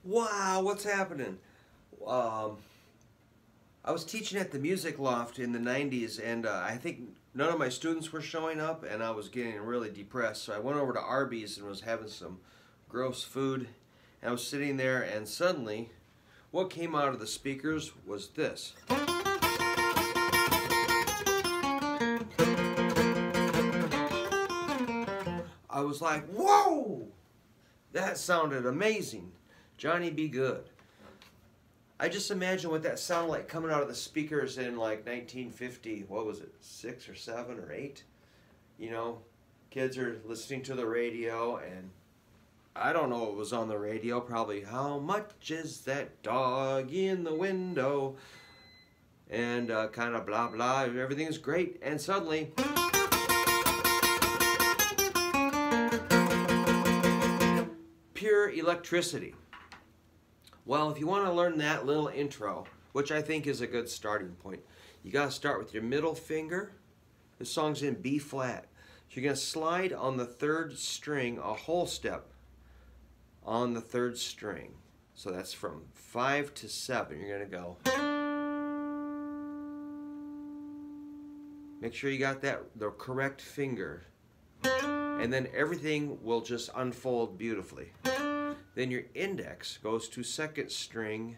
Wow, what's happening? Um, I was teaching at the Music Loft in the 90s, and I think none of my students were showing up, and I was getting really depressed. So I went over to Arby's and was having some gross food. And I was sitting there, and suddenly, what came out of the speakers was this. I was like, whoa! That sounded amazing. Johnny be good. I just imagine what that sounded like coming out of the speakers in like 1950, what was it, 6 or 7 or 8? You know, kids are listening to the radio, and I don't know what was on the radio, probably how much is that dog in the window? And kind of blah blah, everything's great, and suddenly pure electricity. Well, if you want to learn that little intro, which I think is a good starting point, you got to start with your middle finger. The song's in B flat. So you're going to slide on the 3rd string a whole step on the 3rd string. So that's from 5 to 7. You're going to go. Make sure you got the correct finger. And then everything will just unfold beautifully. Then your index goes to 2nd string,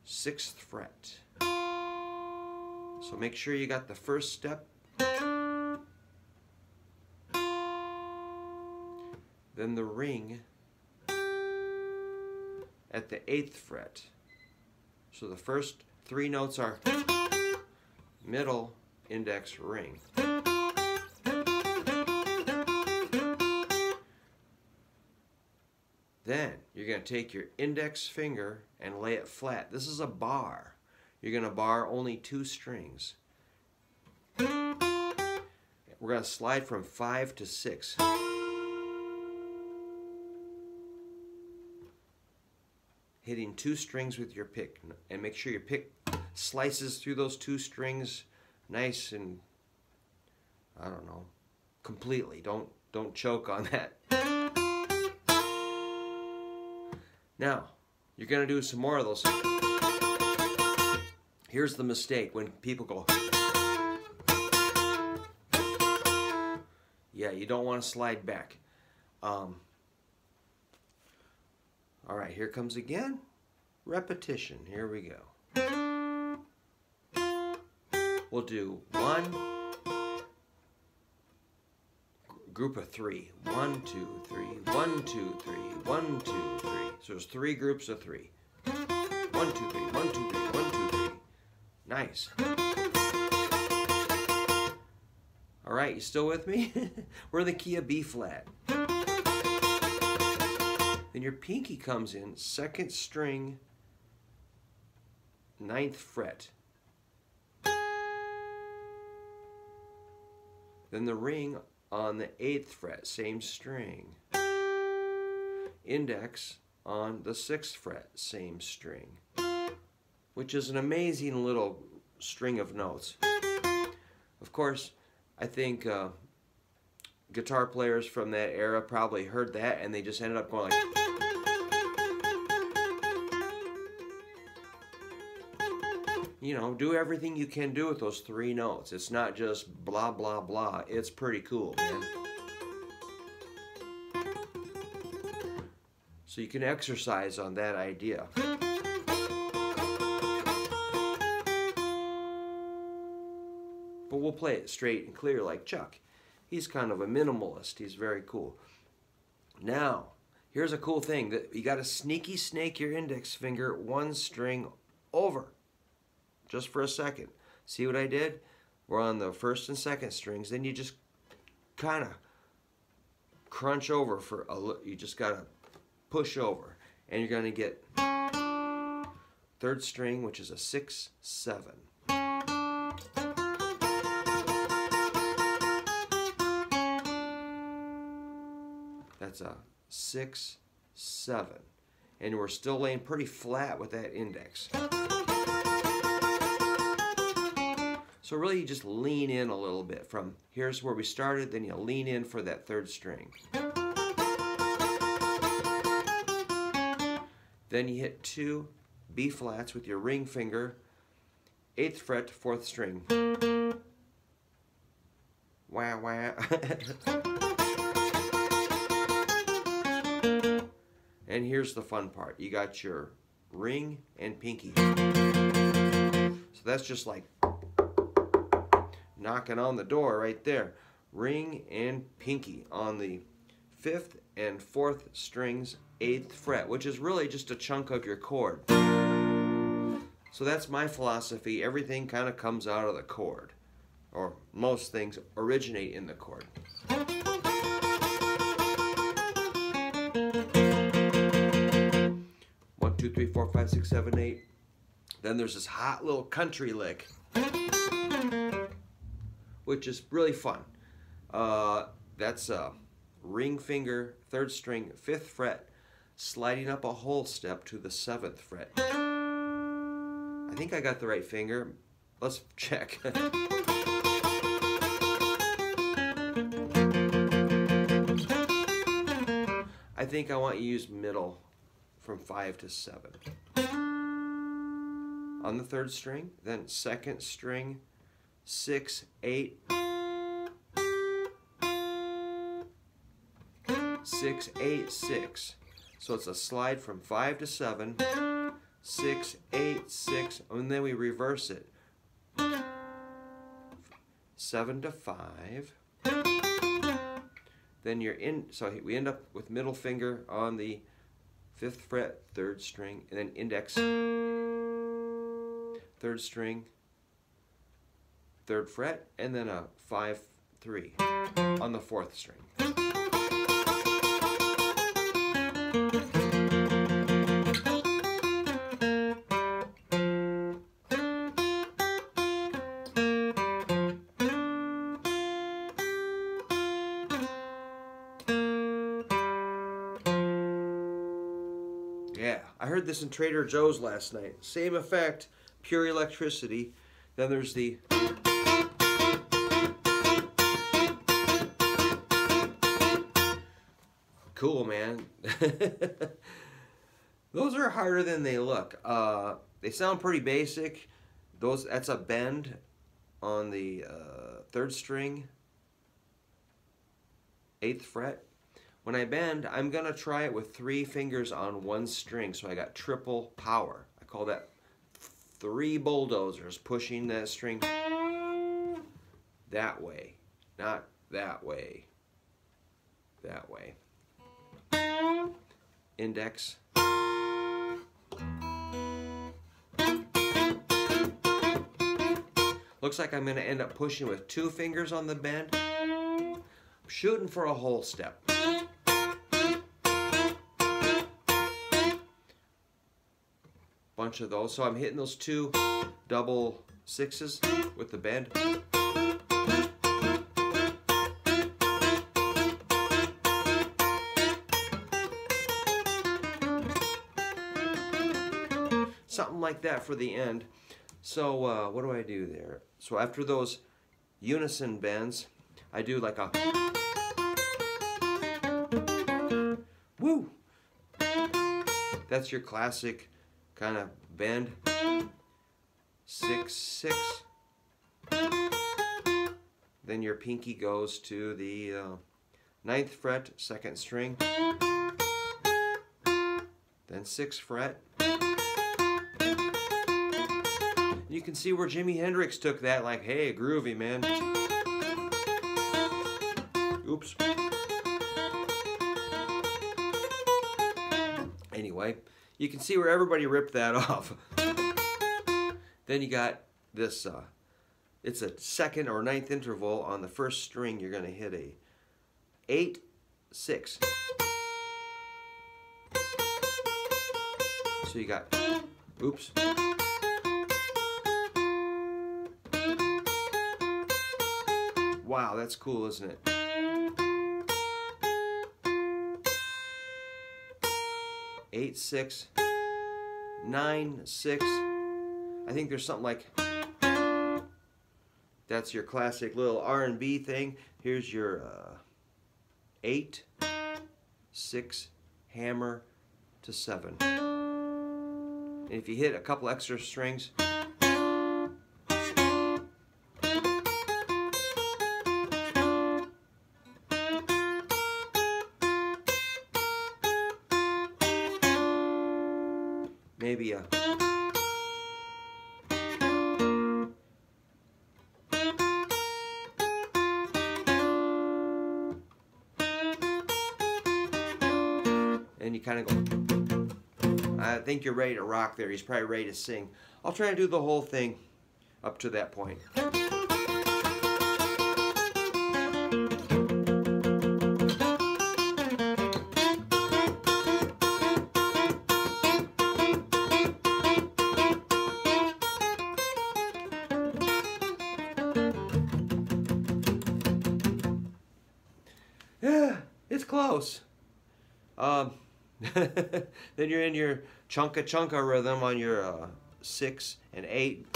6th fret. So make sure you got the first step. Then the ring at the 8th fret. So the first 3 notes are middle, index, ring. Then you're going to take your index finger and lay it flat. This is a bar. You're going to bar only 2 strings. We're going to slide from 5 to 6. Hitting 2 strings with your pick. And make sure your pick slices through those 2 strings nice and, I don't know, completely. Don't choke on that. Now, you're going to do some more of those. Here's the mistake when people go, yeah, you don't want to slide back. All right, here comes again. Repetition. Here we go. We'll do 1, group of 3. 1, 2, 3, 1, 2, 3, 1, 2, 3. So there's 3 groups of 3. 1, 2, 3, 1, 2, 3, 1, 2, 3. Nice. All right, you still with me? We're in the key of B flat. Then your pinky comes in 2nd string, 9th fret. Then the ring on the 8th fret, same string. Index on the 6th fret, same string. Which is an amazing little string of notes. Of course, I think guitar players from that era probably heard that and they just ended up going like... You know, do everything you can do with those 3 notes. It's not just blah, blah, blah. It's pretty cool, man. So you can exercise on that idea. But we'll play it straight and clear like Chuck. He's kind of a minimalist. He's very cool. Now, here's a cool thing. You got to sneaky snake your index finger 1 string over. Just for a second. See what I did? We're on the 1st and 2nd strings. Then you just kind of crunch over for a little. You just got to push over. And you're going to get 3rd string, which is a 6, 7. That's a 6, 7. And we're still laying pretty flat with that index. So really you just lean in a little bit from here's where we started, then you lean in for that 3rd string. Then you hit 2 B flats with your ring finger, 8th fret, 4th string. Wah wah. And here's the fun part. You got your ring and pinky. So that's just like knocking on the door right there. Ring and pinky on the 5th and 4th strings, 8th fret, which is really just a chunk of your chord. So that's my philosophy. Everything kind of comes out of the chord, or most things originate in the chord. 1, 2, 3, 4, 5, 6, 7, 8. Then there's this hot little country lick, which is really fun. That's a ring finger, 3rd string, 5th fret, sliding up a whole step to the 7th fret. I think I got the right finger. Let's check. I think I want you to use middle from 5 to 7. On the 3rd string, then 2nd string, 6, 8, 6, 8, 6. So it's a slide from 5 to 7, 6, 8, 6, and then we reverse it. 7 to 5. Then you're in, so we end up with middle finger on the 5th fret, 3rd string, and then index, 3rd string, 3rd fret, and then a 5, 3 on the 4th string. Yeah, I heard this in Trader Joe's last night. Same effect, pure electricity. Then there's the... Cool, man. Those are harder than they look. They sound pretty basic. That's a bend on the 3rd string, 8th fret. When I bend, I'm going to try it with 3 fingers on 1 string, so I got triple power. I call that 3 bulldozers pushing that string that way, not that way, that way. Index. Looks like I'm going to end up pushing with 2 fingers on the bend. I'm shooting for a whole step. Bunch of those. So I'm hitting those 2 double 6s with the bend. Something like that for the end. So what do I do there? So after those unison bends, I do like a woo. That's your classic kind of bend. 6, 6. Then your pinky goes to the 9th fret, 2nd string. Then 6th fret. You can see where Jimi Hendrix took that, like, hey, groovy, man. Oops. Anyway, you can see where everybody ripped that off. Then you got this, it's a 2nd or 9th interval. On the 1st string, you're going to hit a 8, 6. So you got, oops. Wow, that's cool, isn't it? Eight, 6, 9, 6. I think there's something like, that's your classic little R&B thing. Here's your 8, 6, hammer to 7. And if you hit a couple extra strings, maybe a and you kind of go. I think you're ready to rock there. He's probably ready to sing. I'll try and do the whole thing up to that point. Yeah, it's close. Then you're in your chunka chunka rhythm on your 6 and 8.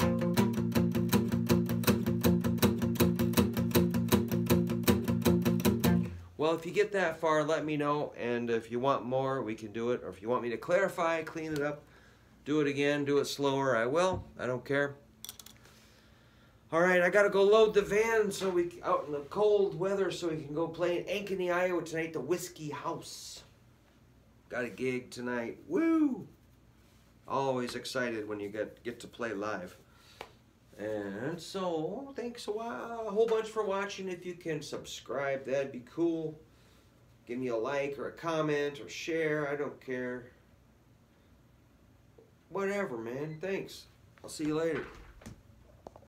Well, if you get that far, let me know, and if you want more, we can do it. Or if you want me to clarify, clean it up, do it again, do it slower, I will. I don't care. All right, I gotta go load the van so we out in the cold weather so we can go play in Ankeny, Iowa tonight, the Whiskey House. Got a gig tonight. Woo! Always excited when you get to play live. And so, thanks a whole bunch for watching. If you can subscribe, that'd be cool. Give me a like or a comment or share. I don't care. Whatever, man. Thanks. I'll see you later.